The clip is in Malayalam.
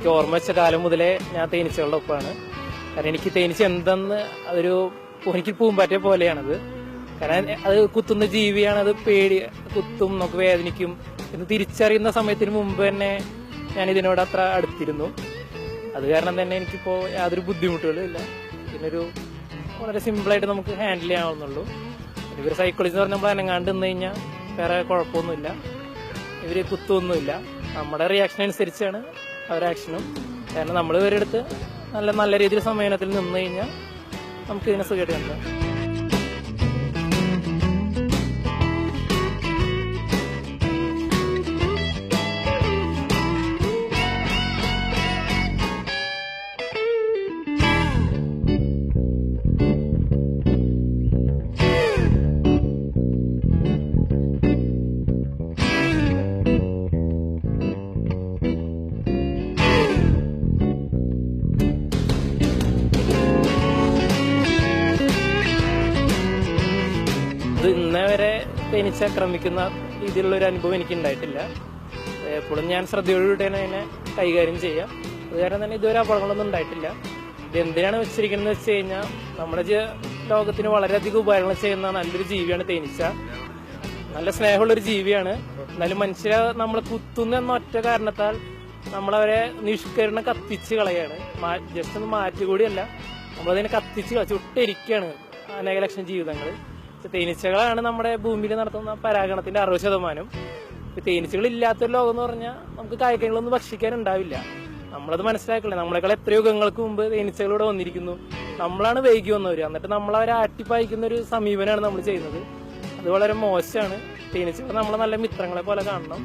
എനിക്ക് ഓർമ്മ വെച്ച കാലം മുതലേ ഞാൻ തേനീച്ചകളുടെ ഒപ്പമാണ്. കാരണം എനിക്ക് തേനീച്ച എന്തെന്ന് എനിക്ക് പൂമ്പാറ്റ പോലെയാണത്. കാരണം അത് കുത്തുന്ന ജീവിയാണ്, അത് കുത്തും, നമുക്ക് വേദനിക്കും എന്ന് തിരിച്ചറിയുന്ന സമയത്തിന് മുമ്പ് തന്നെ ഞാൻ ഇതിനോട് അത്ര അടുത്തിരുന്നു. അത് കാരണം തന്നെ എനിക്കിപ്പോൾ യാതൊരു ബുദ്ധിമുട്ടുകളും ഇല്ല. ഇതിനൊരു വളരെ സിമ്പിളായിട്ട് നമുക്ക് ഹാൻഡിൽ ചെയ്യാവുന്നുള്ളൂ. ഇവർ സൈക്കോളജി എന്ന് പറഞ്ഞാൽ നമ്മൾ അനങ്ങാണ്ട് നിന്ന് കഴിഞ്ഞാൽ വേറെ കുഴപ്പമൊന്നുമില്ല, ഇവർ കുത്തൊന്നുമില്ല. നമ്മുടെ റിയാക്ഷൻ അനുസരിച്ചാണ് അവരുടെ ആക്ഷനും. കാരണം നമ്മൾ ഇവരുടെ അടുത്ത് നല്ല രീതിയിൽ സമയത്തിൽ നിന്ന് കഴിഞ്ഞാൽ നമുക്ക് ഇതിനെ സുഖമായിട്ട് കണ്ടാം. ഇന്നേ വരെ തേനീച്ച ആക്രമിക്കുന്ന രീതിയിലുള്ള ഒരു അനുഭവം എനിക്ക് ഉണ്ടായിട്ടില്ല. എപ്പോഴും ഞാൻ ശ്രദ്ധയോടുകൂടി അതിനെ കൈകാര്യം ചെയ്യാം. അത് കാരണം തന്നെ ഇതുവരെ അപകടങ്ങളൊന്നും ഉണ്ടായിട്ടില്ല. ഇത് എന്തിനാണ് വെച്ചിരിക്കുന്നത് വെച്ച് കഴിഞ്ഞാൽ നമ്മുടെ ലോകത്തിന് വളരെയധികം ഉപകാരങ്ങൾ ചെയ്യുന്ന നല്ലൊരു ജീവിയാണ് തേനീച്ച. നല്ല സ്നേഹമുള്ളൊരു ജീവിയാണ്. എന്നാലും മനുഷ്യരെ നമ്മളെ കുത്തുന്ന എന്ന ഒറ്റ കാരണത്താൽ നമ്മളവരെ നിഷ്കരണം കത്തിച്ച് കളയാണ്. ജസ്റ്റ് ഒന്ന് മാറ്റുകൂടിയല്ല, നമ്മളതിനെ കത്തിച്ച് ചുട്ടിരിക്കുകയാണ് അനേക ലക്ഷം ജീവിതങ്ങൾ. തേനീച്ചകളാണ് നമ്മുടെ ഭൂമിയിൽ നടത്തുന്ന പരാഗണത്തിന്റെ 60%. തേനീച്ചകൾ ഇല്ലാത്തൊരു ലോകം എന്ന് പറഞ്ഞാൽ നമുക്ക് കായ്ക്കങ്ങളൊന്നും ഭക്ഷിക്കാനുണ്ടാവില്ല. നമ്മളത് മനസ്സിലാക്കില്ല. നമ്മളെക്കാൾ എത്രയോ യുഗങ്ങൾക്ക് മുമ്പ് തേനീച്ചകളിവിടെ വന്നിരിക്കുന്നു. നമ്മളാണ് വൈകി വന്നവർ. എന്നിട്ട് നമ്മളവരെ ആട്ടിപ്പായിക്കുന്ന ഒരു സമീപനമാണ് നമ്മൾ ചെയ്യുന്നത്. അത് വളരെ മോശമാണ്. തേനീച്ചകൾ നമ്മളെ നല്ല മിത്രങ്ങളെ പോലെ കാണണം.